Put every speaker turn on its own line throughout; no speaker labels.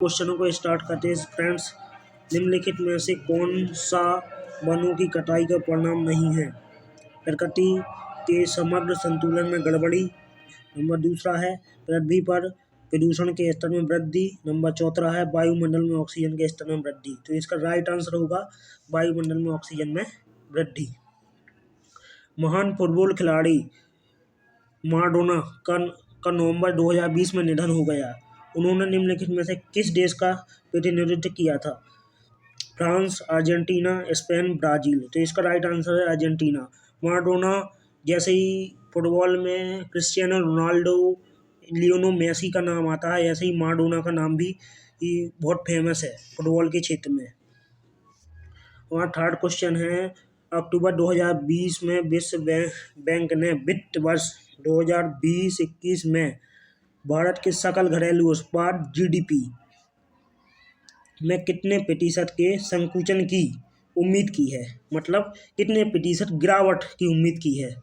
क्वेश्चनों को स्टार्ट करते हैं फ्रेंड्स। निम्नलिखित में से कौन सा वनों की कटाई का परिणाम नहीं है? प्रकृति के समग्र संतुलन में गड़बड़ी। नंबर दूसरा है पृथ्वी पर प्रदूषण के स्तर में वृद्धि। नंबर चौथा है वायुमंडल में ऑक्सीजन के स्तर में वृद्धि। तो इसका राइट आंसर होगा वायुमंडल में ऑक्सीजन में वृद्धि। महान फुटबॉल खिलाड़ी माराडोना का नवंबर 2020 में निधन हो गया। उन्होंने निम्नलिखित में से किस देश का प्रतिनिधित्व किया था? France, Argentina, Spain, Brazil. तो इसका राइट आंसर है अर्जेंटीना। माराडोना जैसे ही फुटबॉल में क्रिस्टियानो रोनाल्डो, लियोनो मेसी का नाम आता है, ऐसे ही माराडोना का नाम भी बहुत फेमस है फुटबॉल के क्षेत्र में। वहाँ थर्ड क्वेश्चन है अक्टूबर 2020 में विश्व बैंक ने वित्त वर्ष 2020-21 में भारत के सकल घरेलू उत्पाद जीडीपी में कितने प्रतिशत के संकुचन की उम्मीद की है? मतलब कितने प्रतिशत गिरावट की उम्मीद की है?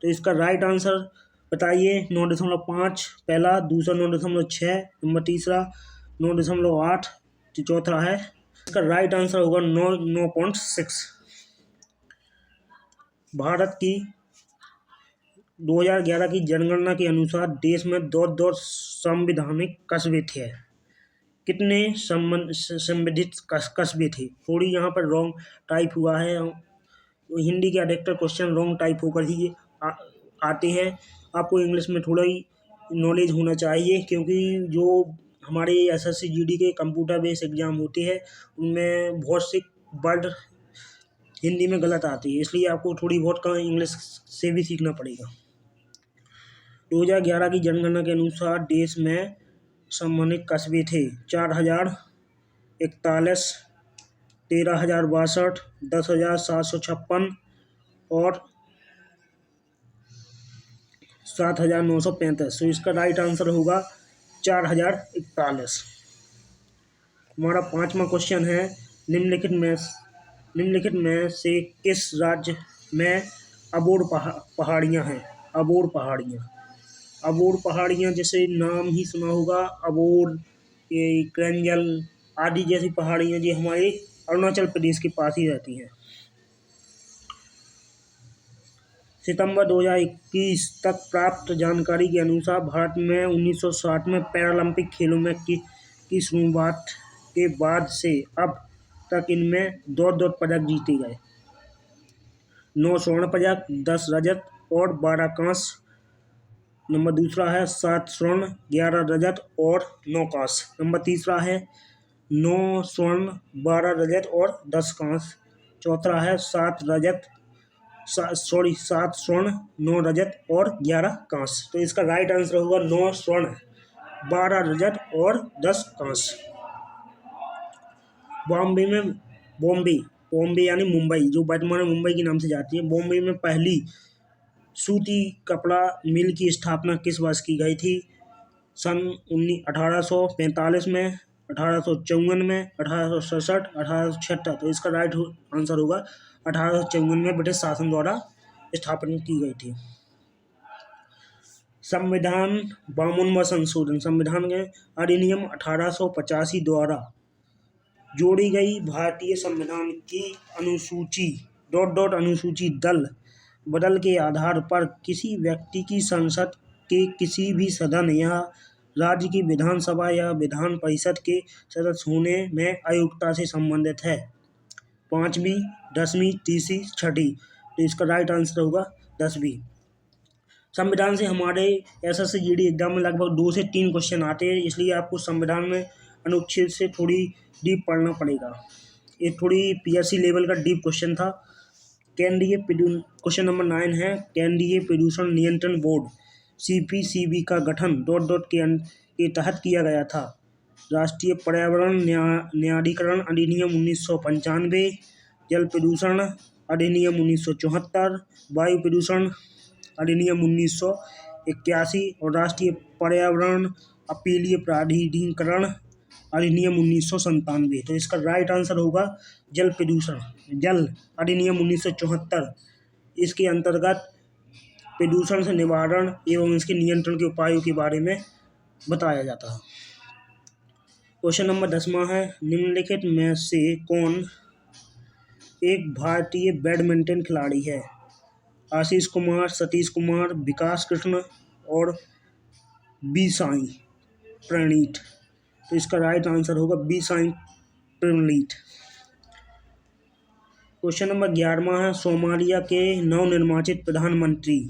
तो इसका राइट आंसर बताइए। 9.5 पहला, दूसरा 9.6, नंबर तीसरा 9.8, चौथा है इसका राइट आंसर होगा 9.6। भारत की 2011 की जनगणना के अनुसार देश में 2 संवैधानिक कस्बे थे। कितने संबंधित कस्बे थे? थोड़ी यहाँ पर रॉन्ग टाइप हुआ है। हिंदी के अधिकतर क्वेश्चन रॉन्ग टाइप होकर ही आते हैं। आपको इंग्लिश में थोड़ा ही नॉलेज होना चाहिए, क्योंकि जो हमारे एसएससी जीडी के कंप्यूटर बेस्ड एग्जाम होते हैं उनमें बहुत से वर्ड हिंदी में गलत आती है, इसलिए आपको थोड़ी बहुत का इंग्लिश से भी सीखना पड़ेगा। 2011 की जनगणना के अनुसार देश में संबंधित कस्बे थे 4041, 13,062, 10,756 और 7,935। तो इसका राइट आंसर होगा 4041। हमारा 5वां क्वेश्चन है निम्नलिखित में से किस राज्य में अबोर पहाड़ियाँ हैं? अबोर पहाड़ियाँ जैसे नाम ही सुना होगा, अबोर, ये क्रेंजल आदि जैसी पहाड़ियाँ जी हमारे अरुणाचल प्रदेश के पास ही रहती हैं। सितंबर 2021 तक प्राप्त जानकारी के अनुसार भारत में 1960 में पैरालंपिक खेलों में की शुरुआत के बाद से अब तक इनमें 2 पदक जीते गए। 9 स्वर्ण पदक, 10 रजत और 12 कांस्य। नंबर दूसरा है 7 स्वर्ण, 11 रजत और 9 कांस्य। नंबर तीसरा है 9 स्वर्ण, 12 रजत और 10 कांस्य। चौथा है 7 स्वर्ण, 9 रजत और 11 कांस्य। तो इसका राइट आंसर होगा 9 स्वर्ण, 12 रजत और 10 कांस्य। बॉम्बे यानी मुंबई, जो वर्तमान में मुंबई के नाम से जाती है, बॉम्बे में पहली सूती कपड़ा मिल की स्थापना किस वर्ष की गई थी? सन 1845 में, 1854 में, 1867, 1876। तो इसका राइट आंसर होगा 1854 में ब्रिटिश शासन द्वारा स्थापना की गई थी। संविधान 52वां संशोधन, संविधान के अधिनियम 1885 द्वारा जोड़ी गई भारतीय संविधान की अनुसूची अनुसूची दल बदल के आधार पर किसी व्यक्ति की संसद के किसी भी सदन या राज्य की विधानसभा या विधान परिषद के सदस्य होने में अयोग्यता से संबंधित है। 5वीं, 10वीं, 30वीं, 6वीं। तो इसका राइट आंसर होगा 10वीं। संविधान से हमारे एसएससी जीडी एग्जाम में लगभग 2 से 3 क्वेश्चन आते हैं, इसलिए आपको संविधान में अनुच्छेद से थोड़ी डीप पढ़ना पड़ेगा। ये थोड़ी पीएससी लेवल का डीप क्वेश्चन था। क्वेश्चन नंबर 9 है केंद्रीय प्रदूषण नियंत्रण बोर्ड सीपीसीबी का गठन के तहत किया गया था। राष्ट्रीय पर्यावरण न्यायाधिकरण अधिनियम 1995, जल प्रदूषण अधिनियम 1974, वायु प्रदूषण अधिनियम 1981 और राष्ट्रीय पर्यावरण अपीलीय प्राधिकरण अधिनियम 1997। तो इसका राइट आंसर होगा जल अधिनियम 1974। इसके अंतर्गत प्रदूषण से निवारण एवं इसके नियंत्रण के उपायों के बारे में बताया जाता है। क्वेश्चन नंबर 10वां है, निम्नलिखित में से कौन एक भारतीय बैडमिंटन खिलाड़ी है? आशीष कुमार, सतीश कुमार, विकास कृष्ण और बी साई प्रणीत। तो इसका राइट आंसर होगा B Sai Praneeth. Question number 11वां है, सोमालिया के नवनिर्वाचित प्रधानमंत्री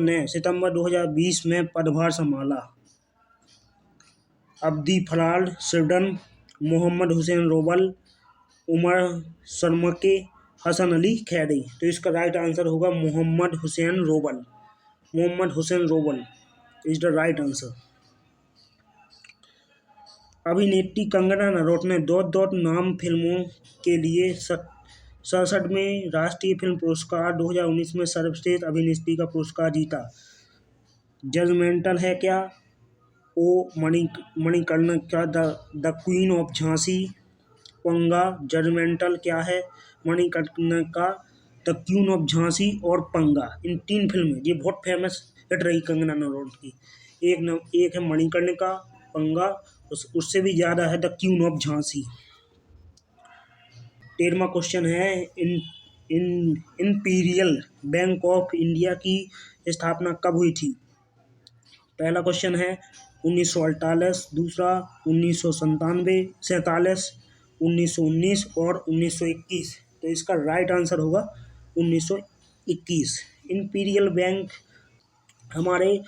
ने सितंबर 2020 में पदभार संभाला। अब्दी फलाल सिरडन, मोहम्मद हुसैन रोबल, उमर सरमके, हसन अली खैरी। तो इसका राइट आंसर होगा Mohammad Hussain Robel. Mohammad Hussain Robel is the right answer. अभिनेत्री कंगना रनौत ने दौत दौत नाम फिल्मों के लिए 67वें राष्ट्रीय फिल्म पुरस्कार 2019 में सर्वश्रेष्ठ अभिनेत्री का पुरस्कार जीता। जजमेंटल है क्या? Oh Manikarnika the queen of Jhansi, Panga. Judgemental क्या है? Manikarnika the queen of Jhansi और पंगा। इन 3 फिल्में ये बहुत फेमस हिट रही कंगना रनौत की। एक है मणिकर्णिका, पंगा, उससे भी ज़्यादा है द क्वीन ऑफ झांसी। 13वां क्वेश्चन है, इंपीरियल बैंक ऑफ इंडिया की स्थापना कब हुई थी? पहला क्वेश्चन है 1948, दूसरा 1947, 1919 और 1921। तो इसका राइट आंसर होगा 1921। इंपीरियल बैंक हमारे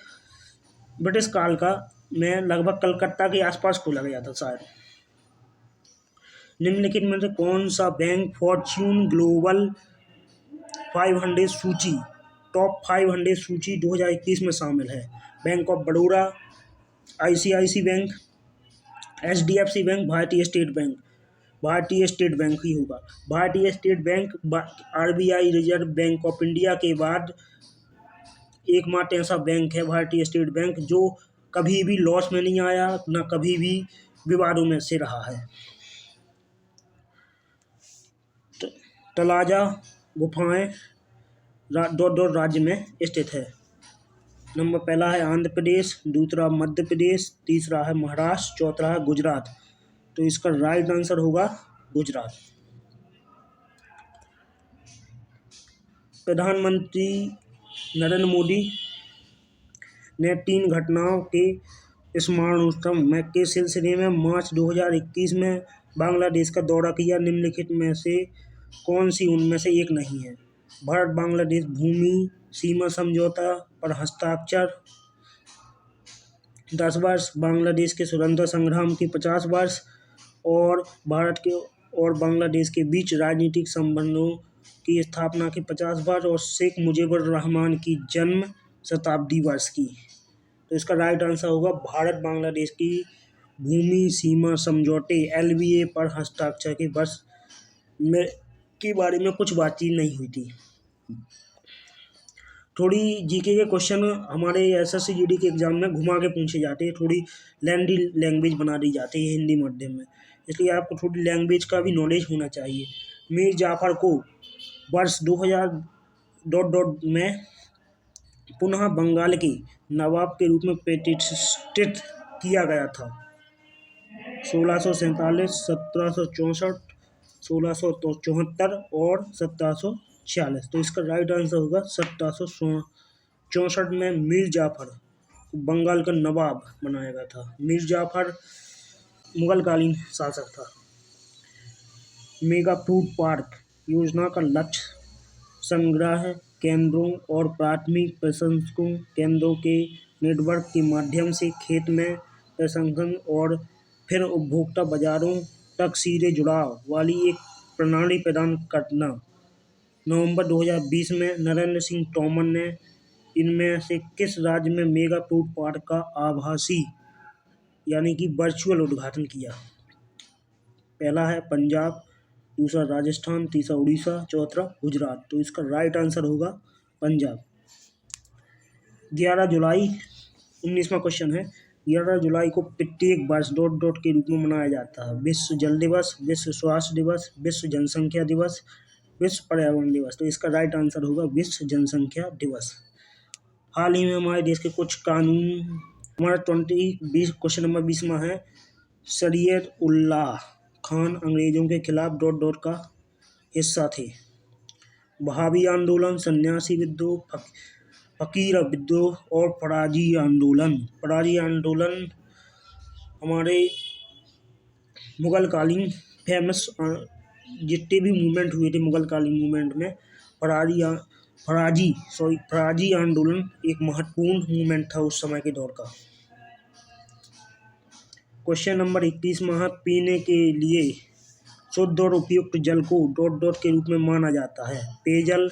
ब्रिटिश काल का में लगभग कलकत्ता के आसपास खोला गया था शायद। निम्नलिखित में से कौन सा बैंक फॉर्च्यून ग्लोबल 500 सूची टॉप 500 सूची 2021 में शामिल है? Bank of Baroda, ICICI bank, HDFC bank, Bharatiya state bank. Bharatiya state bank ही होगा। Bharatiya state bank RBI reserve bank of India के बाद एकमात्र ऐसा बैंक है भारतीय स्टेट बैंक जो कभी भी लॉस में नहीं आया, ना कभी भी विवादों में से रहा है। तलाजा गुफाएं दो राज्य में स्थित है। नंबर पहला है आंध्र प्रदेश, दूसरा मध्य प्रदेश, तीसरा है महाराष्ट्र, चौथा है गुजरात। तो इसका राइट आंसर होगा गुजरात। प्रधानमंत्री नरेंद्र मोदी ने 3 घटनाओं के स्मरणोत्सव में के सिलसिले में मार्च 2021 में बांग्लादेश का दौरा किया। निम्नलिखित में से कौन सी उनमें से एक नहीं है? भारत बांग्लादेश भूमि सीमा समझौता पर हस्ताक्षर, 10 वर्ष, बांग्लादेश के स्वतंत्रता संग्राम के 50 वर्ष और भारत के और बांग्लादेश के बीच राजनीतिक संबंधों की स्थापना के 50 वर्ष और शेख मुजीबुर रहमान की जन्म शताब्दी वर्ष की। तो इसका राइट आंसर होगा भारत बांग्लादेश की भूमि सीमा समझौते LBA पर हस्ताक्षर के वर्ष में के बारे में कुछ बातचीत नहीं हुई थी। थोड़ी जीके के क्वेश्चन हमारे SSC GD के एग्जाम में घुमा के पूछे जाते हैं, थोड़ी लैंडी लैंग्वेज बना दी जाती है हिंदी माध्यम में, इसलिए आपको थोड़ी लैंग्वेज का भी नॉलेज होना चाहिए। मीर जाफर को वर्ष 2000 में पुनः बंगाल के नवाब के रूप में प्रतिष्ठित किया गया था। 1647, 1764, 1674 और 1746। तो इसका राइट आंसर होगा 1764 में मीर जाफर बंगाल का नवाब बनाया गया था। मीर जाफर मुगलकालीन शासक था। मेगा फूड पार्क योजना का लक्ष्य संग्रह केंद्रों और प्राथमिक प्रसंस्करण केंद्रों के नेटवर्क के माध्यम से खेत में प्रसंस्करण और फिर उपभोक्ता बाजारों तक सीधे जुड़ाव वाली एक प्रणाली प्रदान करना। नवंबर 2020 में नरेंद्र सिंह तोमर ने इनमें से किस राज्य में मेगा फूड पार्क का आभासी यानी कि वर्चुअल उद्घाटन किया? पहला है पंजाब, दूसरा राजस्थान, तीसरा उड़ीसा, चौथा गुजरात। तो इसका राइट आंसर होगा पंजाब। 11 जुलाई 19वां क्वेश्चन है, 11 जुलाई को प्रत्येक वर्ष ... के रूप में मनाया जाता है? विश्व जल दिवस, विश्व स्वास्थ्य दिवस, विश्व जनसंख्या दिवस, विश्व पर्यावरण दिवस। तो इसका राइट आंसर होगा विश्व जनसंख्या दिवस। हाल ही में हमारे देश के कुछ कानून, हमारा क्वेश्चन नंबर 20वां है, शरीयत उल्लाह खान अंग्रेजों के खिलाफ ... का हिस्सा थे। वहाबी आंदोलन, सन्यासी विद्रोह, फकीर विद्रोह और फराजी आंदोलन। फराजी आंदोलन हमारे मुगल कालीन फेमस जितने भी मूवमेंट हुए थे मुगल कालीन मूवमेंट में फराजी आंदोलन एक महत्वपूर्ण मूवमेंट था उस समय के दौर का। क्वेश्चन नंबर 21 पीने के लिए शुद्ध और उपयुक्त जल को ... के रूप में माना जाता है। पेयजल,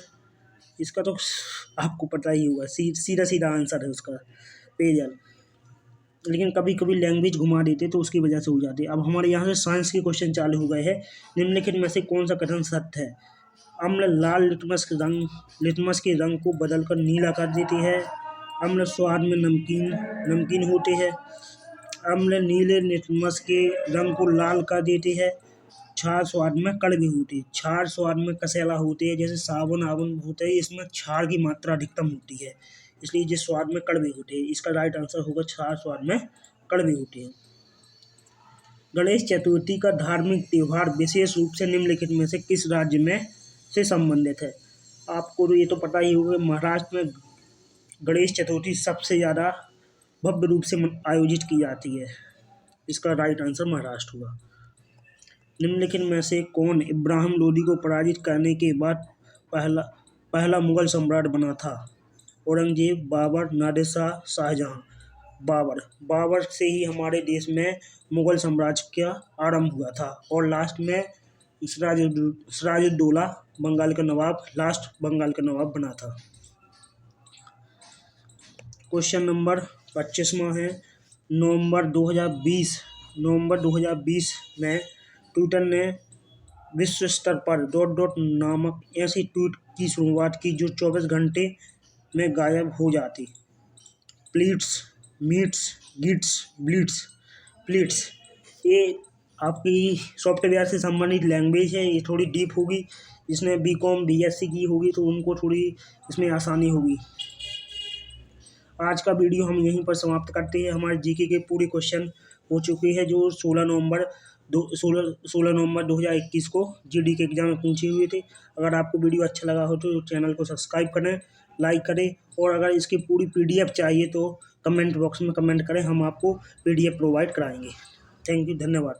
इसका तो आपको पता ही होगा, सीधा सीधा आंसर है उसका, पेयजल। लेकिन कभी कभी लैंग्वेज घुमा देते तो उसकी वजह से हो जाती है। अब हमारे यहाँ से साइंस के क्वेश्चन चालू हो गए हैं। निम्नलिखित में से कौन सा कथन सत्य है? अम्ल लाल लिटमस के रंग को बदलकर नीला कर देती है। अम्ल स्वाद में नमकीन होते हैं। अम्ल नीले लिटमस के रंग को लाल कर देती है। क्षार स्वाद में कड़वी होती है। क्षार स्वाद में कसैला होती है, जैसे साबुन होता है, इसमें क्षार की मात्रा अधिकतम होती है, इसलिए जिस स्वाद में कड़वी होती है। इसका राइट आंसर होगा क्षार स्वाद में कड़वी होती है। गणेश चतुर्थी का धार्मिक त्योहार विशेष रूप से निम्नलिखित में से किस राज्य में से संबंधित है? आपको ये तो पता ही होगा, महाराष्ट्र में गणेश चतुर्थी सबसे ज़्यादा भव्य रूप से आयोजित की जाती है। इसका राइट आंसर महाराष्ट्र होगा। निम्नलिखित में से कौन इब्राहिम लोदी को पराजित करने के बाद पहला मुगल सम्राट बना था? औरंगजेब, बाबर, नादिर शाह, शाहजहां। बाबर से ही हमारे देश में मुगल साम्राज्य का आरंभ हुआ था और लास्ट में सिराजुद्दौला बंगाल का नवाब बना था। क्वेश्चन नंबर 25 है। नवंबर 2020 में ट्विटर ने विश्व स्तर पर ... नामक ऐसी ट्वीट की शुरुआत की जो 24 घंटे में गायब हो जाती। प्लीट्स ये आपकी सॉफ्टवेयर से संबंधित लैंग्वेज है, ये थोड़ी डीप होगी। जिसने बीकॉम बीएससी की होगी तो उनको थोड़ी इसमें आसानी होगी। आज का वीडियो हम यहीं पर समाप्त करते हैं। हमारे जीके के पूरे क्वेश्चन हो चुके हैं जो 16 नवंबर 2021 को जीडी के एग्जाम में पूछे हुए थे। अगर आपको वीडियो अच्छा लगा हो तो चैनल को सब्सक्राइब करें, लाइक करें, और अगर इसकी पूरी पीडीएफ चाहिए तो कमेंट बॉक्स में कमेंट करें, हम आपको पीडीएफ प्रोवाइड कराएंगे। थैंक यू, धन्यवाद।